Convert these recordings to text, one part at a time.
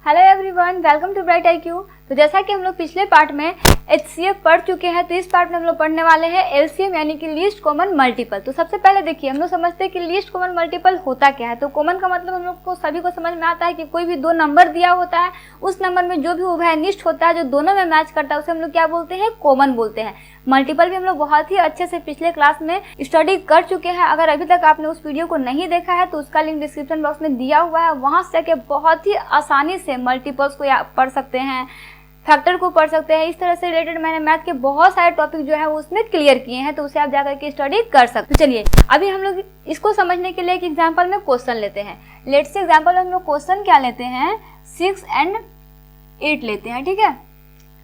Hello everyone, welcome to bright IQ। तो जैसा कि हम लोग पिछले पार्ट में HCF पढ़ चुके हैं, तो इस पार्ट में हम लोग पढ़ने वाले हैं LCM यानी कि लीस्ट कॉमन मल्टीपल। तो सबसे पहले देखिए, हम लोग समझते हैं कि लीस्ट कॉमन मल्टीपल होता क्या है। तो कॉमन का मतलब हम लोग को सभी को समझ में आता है कि कोई भी दो नंबर दिया होता है, उस नंबर में जो भी उभयनिष्ठ होता है, जो दोनों में मैच करता है, उसे हम लोग क्या बोलते हैं, कॉमन बोलते हैं। मल्टीपल भी हम लोग बहुत ही अच्छे से पिछले क्लास में स्टडी कर चुके हैं। अगर अभी तक आपने उस वीडियो को नहीं देखा है तो उसका लिंक डिस्क्रिप्शन बॉक्स में दिया हुआ है, वहां से जाके बहुत ही आसानी से मल्टीपल्स को पढ़ सकते हैं, फैक्टर को पढ़ सकते हैं। इस तरह से रिलेटेड मैंने मैथ के बहुत सारे टॉपिक जो है वो उसमें क्लियर किए हैं, तो उसे आप जाकर के स्टडी कर सकते हैं। चलिए अभी हम लोग इसको समझने के लिए एक एग्जांपल में क्वेश्चन लेते हैं। लेट्स से एग्जांपल में हम लोग क्वेश्चन क्या लेते हैं, 6 और 8 लेते हैं। ठीक है,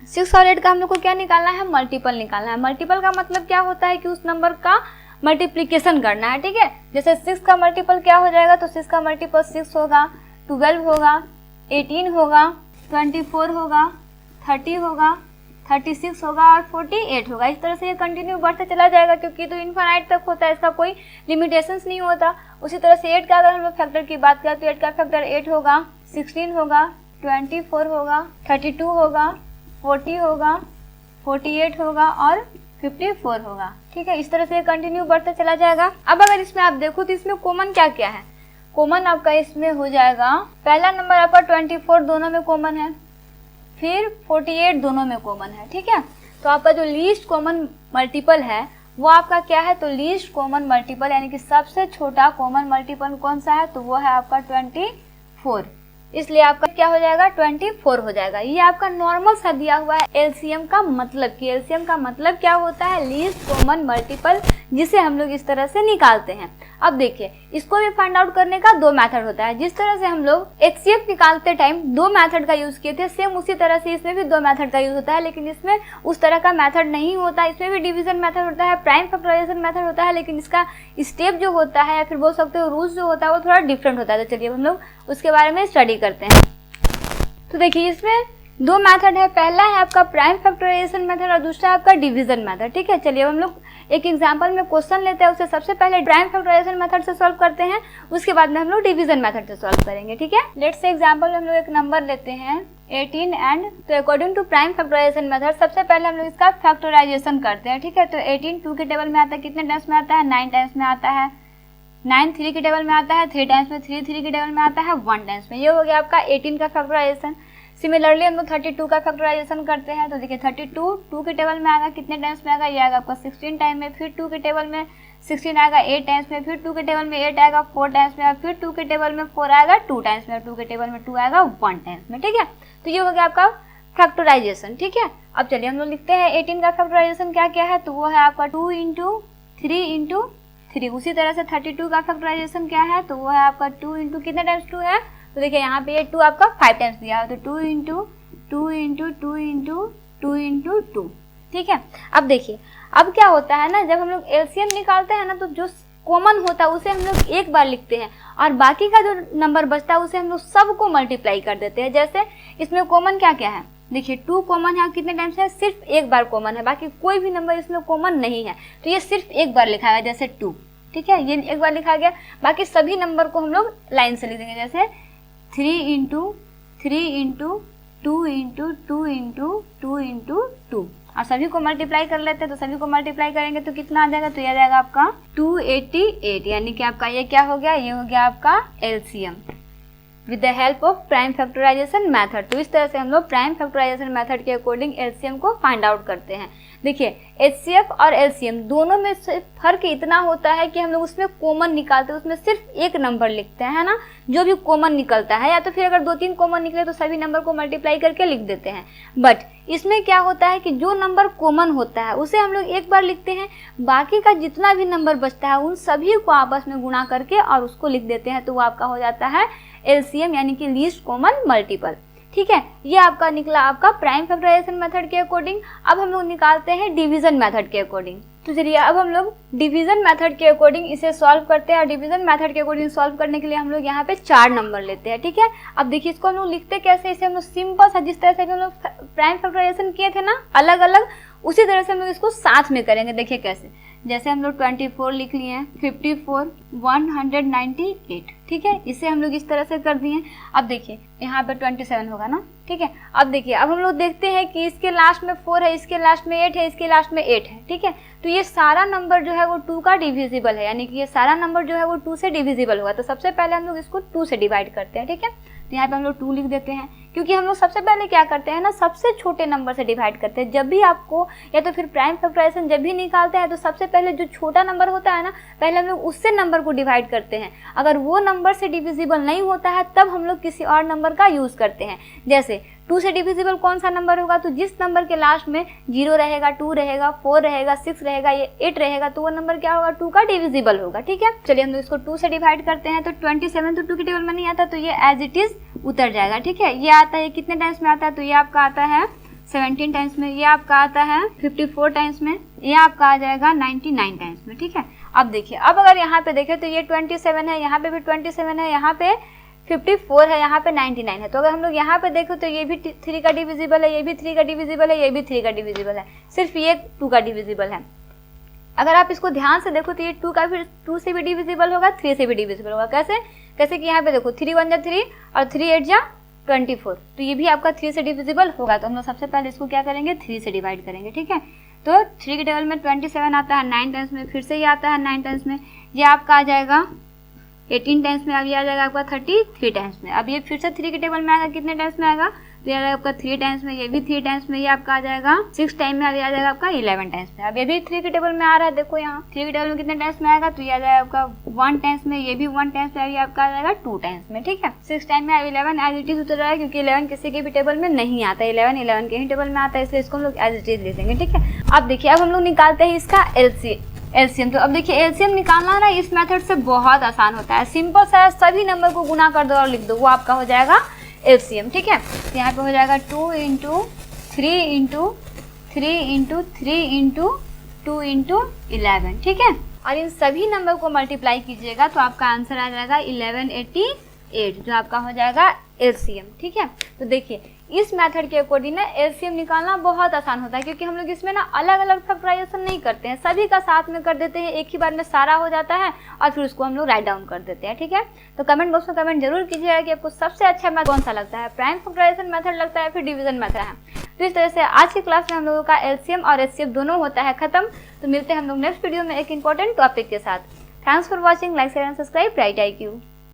6 और 8 का हम लोग को क्या निकालना है, मल्टीपल निकालना है। मल्टीपल का मतलब क्या होता है कि उस नंबर का मल्टीप्लिकेशन करना है। ठीक है, जैसे 6 का मल्टीपल क्या हो जाएगा, तो 6 का मल्टीपल 6 होगा, 12 होगा, 18 होगा, 24 होगा, 30 होगा, 36 होगा और 48 होगा। इस तरह से ये कंटिन्यू बढ़ते चला जाएगा, क्योंकि तो इनफाइनाइट तक होता है, इसका कोई लिमिटेशंस नहीं होता। उसी तरह से 8 का अगर हम लोग फैक्टर की बात करें तो 8 का फैक्टर 8 होगा, 16 होगा, 24 होगा, 32 होगा, 40 होगा, 48 होगा और 54 होगा। ठीक है, इस तरह से कंटिन्यू बढ़ते चला जाएगा। अब अगर इसमें आप देखो तो इसमें कॉमन क्या क्या है। कॉमन आपका इसमें हो जाएगा, पहला नंबर आपका 24 दोनों में कॉमन है, फिर 48 दोनों में कॉमन है। ठीक है, तो आपका जो लीस्ट कॉमन मल्टीपल है वो आपका क्या है, तो लीस्ट कॉमन मल्टीपल यानी कि सबसे छोटा कॉमन मल्टीपल कौन सा है, तो वो है आपका 24। इसलिए आपका क्या हो जाएगा, 24 हो जाएगा। ये आपका नॉर्मल सा दिया हुआ है LCM का मतलब कि LCM का मतलब क्या होता है, लीस्ट कॉमन मल्टीपल, जिसे हम लोग इस तरह से निकालते हैं। अब देखिए, इसको भी फाइंड आउट करने का दो मेथड होता है। जिस तरह से हम लोग HCF निकालते टाइम दो मेथड का यूज किए थे, सेम उसी तरह से इसमें भी दो मेथड का यूज होता है, लेकिन इसमें उस तरह का मेथड नहीं होता। इसमें भी डिवीजन मेथड होता है, प्राइम फैक्टराइजेशन मेथड होता है, लेकिन इसका स्टेप जो होता है या फिर बोल सकते हो रूल्स जो होता है वो थोड़ा डिफरेंट होता है। तो चलिए हम लोग उसके बारे में स्टडी करते हैं। तो देखिए, इसमें दो मेथड है, पहला है आपका प्राइम फैक्टराइजेशन मेथड और दूसरा आपका डिवीजन मेथड। ठीक है, चलिए हम लोग एक एग्जांपल में क्वेश्चन लेते हैं, उसे सबसे पहले प्राइम फैक्टराइजेशन मेथड से सॉल्व करते हैं, उसके बाद में हम लोग डिवीजन मेथड से सॉल्व करेंगे। ठीक है, लेट्स से एग्जांपल में हम लोग एक नंबर लेते हैं 18 एंड, तो according to prime factorization method सबसे पहले हम लोग इसका फैक्टराइजेशन करते हैं। ठीक है, तो 18 2 के टेबल में आता है, कितने टाइम्स में आता है, 9 टाइम्स में आता है। 9 3 के टेबल में आता है, 3 टाइम्स में। 3 3 के टेबल में आता है, 1 टाइम्स में। ये हो गया आपका 18 का फैक्टराइजेशन। सिमिलरली हम लोग 32 का फैक्टराइजेशन करते हैं, तो देखिए 32 2 के टेबल में आएगा, कितने टाइम्स में आएगा, ये आएगा आपका 16 टाइम में। फिर 2 के टेबल में 16 आएगा 8 टाइम्स में, फिर 2 के टेबल में 8 आएगा 4 टाइम्स में, फिर 2 के टेबल में 4 आएगा 2 टाइम्स में, 2 के टेबल में 2 आएगा 1 टाइम्स में। ठीक है, तो ये हो गया आपका फैक्टराइजेशन। ठीक है, अब चलिए हम लोग लिखते हैं 18 का फैक्टराइजेशन क्या क्या है, तो वो है आपका 2 × 3 × 3। उसी तरह से 32 का फैक्टराइजेशन क्या है, तो वो है आपका 2 × कितने टाइम्स 2 है, तो देखिए यहाँ पे ये 2 आपका 5 टाइम्स दिया है, तो 2 × 2 × 2 × 2 × 2। ठीक है, अब देखिए, अब क्या होता है ना, जब हम लोग LCM निकालते हैं ना, तो जो कॉमन होता है उसे हम लोग एक बार लिखते हैं और बाकी का जो नंबर बचता है उसे हम लोग सबको मल्टीप्लाई कर देते हैं। जैसे इसमें कॉमन क्या क्या है, देखिए 2 कॉमन है, कितने टाइम्स है, सिर्फ एक बार कॉमन है, बाकी कोई भी नंबर इसमें कॉमन नहीं है, तो ये सिर्फ एक बार लिखा है, जैसे 2। ठीक है, ये एक बार लिखा गया, बाकी सभी नंबर को हम लोग लाइन से लिख देंगे, जैसे 3 × 3 × 2 × 2 × 2 × 2, और सभी को मल्टीप्लाई कर लेते हैं। तो सभी को मल्टीप्लाई करेंगे तो कितना आ जाएगा, तो ये आ जाएगा आपका 288, यानी कि आपका ये क्या हो गया, ये हो गया आपका LCM with the help of prime factorization method. तो इस तरह से हम लोग प्राइम फैक्टराइजेशन मेथड के अकॉर्डिंग LCM को फाइंड आउट करते हैं। देखिए, HCF और LCM दोनों में फर्क इतना होता है कि हम लोग उसमें कॉमन निकालते हैं, उसमें सिर्फ एक नंबर लिखते हैं, है ना, जो भी कॉमन निकलता है, या तो फिर अगर 2-3 कॉमन निकले तो सभी नंबर को मल्टीप्लाई करके लिख देते हैं। बट इसमें क्या होता है कि जो नंबर कॉमन होता है उसे हम लोग एक बार लिखते हैं, बाकी का जितना भी नंबर बचता है उन सभी को आपस में गुणा करके और उसको लिख देते हैं, तो वो आपका हो जाता है LCM यानी कि लीस्ट कॉमन मल्टीपल। ठीक है, ये आपका निकला आपका प्राइम फैक्टराइजेशन मेथड के अकॉर्डिंग। अब हम लोग निकालते हैं डिवीजन मेथड के अकॉर्डिंग। तो चलिए अब हम लोग डिवीजन मेथड के अकॉर्डिंग इसे सॉल्व करते हैं, और डिवीजन मेथड के अकॉर्डिंग सॉल्व करने के लिए हम लोग यहाँ पे 4 नंबर लेते हैं। ठीक है, अब देखिए इसको हम लोग लिखते कैसे, इसे हम लोग सिंपल सा, जिस तरह से हम लोग प्राइम फैक्टराइजेशन किए थे ना अलग अलग, उसी तरह से हम लोग इसको साथ में करेंगे। देखिए कैसे, जैसे हम लोग 24 लिख लिए हैं, 54, 198, ठीक है, इसे हम लोग इस तरह से कर दिए। अब देखिए यहाँ पे 27 होगा ना, ठीक है। अब देखिए अब हम लोग देखते हैं कि इसके लास्ट में 4 है, इसके लास्ट में 8 है, इसके लास्ट में 8 है, ठीक है। तो ये सारा नंबर जो है वो 2 का डिविजिबल है, यानी कि ये सारा नंबर जो है वो 2 से डिविजिबल होगा। तो सबसे पहले हम लोग इसको 2 से डिवाइड करते हैं, ठीक है। तो यहाँ पे हम लोग 2 लिख देते हैं, क्योंकि हम लोग सबसे पहले क्या करते हैं ना, सबसे छोटे नंबर से डिवाइड करते हैं। जब भी आपको या तो फिर प्राइम फैक्टराइजेशन जब भी निकालते हैं तो सबसे पहले जो छोटा नंबर होता है ना, पहले हम लोग उससे नंबर को डिवाइड करते हैं। अगर वो नंबर से डिविजिबल नहीं होता है तब हम लोग किसी और नंबर का यूज़ करते हैं। जैसे 2 से डिविजिबल कौन सा नंबर होगा, तो जिस नंबर के लास्ट में 0 रहेगा, 2 रहेगा, 4 रहेगा, 6 रहेगा, ये 8 रहेगा, तो वो नंबर क्या होगा, 2 का डिविजिबल होगा, ठीक है। चलिए हम लोग इसको 2 से डिवाइड करते हैं। तो 27 तो 2 के टेबल में नहीं आता, तो ये एज इट इज उतर जाएगा, ठीक है। ये आता है कितने टाइम्स में आता है, तो ये आपका आता है 17 टाइम्स में, ये आपका आता है 54 टाइम्स में, ये आपका आ जाएगा 99 टाइम्स में, ठीक है। अब देखिए अब अगर यहाँ पे देखें तो ये 27 है, यहाँ पे भी 27 है, यहाँ पे 54 है, यहाँ पे 99 है। तो अगर हम लोग यहाँ पे देखो तो ये भी 3 का डिविजिबल है, ये भी 3 का डिविजिबल है, ये भी 3 का डिविजिबल है, सिर्फ ये 2 का डिविजिबल है। अगर आप इसको ध्यान से देखो तो ये 2 का फिर 2 से भी डिविजिबल होगा, 3 से भी डिविजिबल होगा। कैसे कि यहाँ पे देखो 3 1 जा 3 और 3 8 जा 24, तो ये भी आपका 3 से डिविजिबल होगा। तो हम लोग सबसे पहले इसको क्या करेंगे, 3 से डिवाइड करेंगे, ठीक है। तो 3 के टेबल में 27 आता है 9 टाइम्स में, फिर से ये आता है 9 टाइम्स में, ये आपका आ जाएगा 18 टाइम्स में, अब ये आ जाएगा आपका 33 टाइम्स में। अब ये फिर से 3 के टेबल में आएगा, कितने टाइम्स में आएगा, तो ये आ जाएगा आपका 3 टाइम्स में, ये भी 3 टाइम्स में, ये आपका आ जाएगा 6 टाइम में, अब ये आ जाएगा आपका 11 टाइम्स में। अब ये भी 3 के टेबल में आ रहा है, देखो यहाँ 3 के टेबल में कितने टाइम्स में आएगा, तो ये आ जाएगा आपका 1 टाइम्स में, ये भी 1 टाइम्स में, ये आपका आ जाएगा 2 टाइम्स में, ठीक है। 6 टाइम में 11 एज इट इज उतर रहा है, क्योंकि 11 किसी के भी टेबल में नहीं आता, 11 के ही टेबल में आता है, इसलिए इसको हम लोग एज इट इज ले देंगे, ठीक है। अब देखिए अब हम लोग निकालते हैं इसका एलसीएम। तो अब देखिए एलसीएम निकालना ना इस मेथड से बहुत आसान होता है, सिंपल सा है, सभी नंबर को गुना कर दो और लिख दो, वो आपका हो जाएगा एलसीएम, ठीक है। तो यहाँ पे हो जाएगा 2 × 3 × 3 × 3 × 2 × 11, ठीक है। और इन सभी नंबर को मल्टीप्लाई कीजिएगा तो आपका आंसर आ जाएगा 1188, जो आपका हो जाएगा एलसीएम, ठीक है। तो देखिए इस मेथड के अकॉर्डिंग ना एलसीएम निकालना बहुत आसान होता है, क्योंकि हम लोग इसमें ना अलग अलग फैक्टराइजेशन नहीं करते हैं, सभी का साथ में कर देते हैं, एक ही बार में सारा हो जाता है और फिर उसको हम लोग राइट डाउन कर देते हैं, ठीक है। तो कमेंट बॉक्स में कमेंट जरूर कीजिएगा कि आपको सबसे अच्छा मेथड कौन सा लगता है, प्राइम फैक्टराइजेशन मेथड लगता है, फिर डिवीजन मेथड है। तो इस तरह से आज की क्लास में हम लोगों का एलसीएम और एचसीएफ दोनों होता है खत्म। तो मिलते हैं हम लोग नेक्स्ट वीडियो में एक इंपॉर्टेंट टॉपिक के साथ। Thanks for watching, like share and subscribe bright IQ।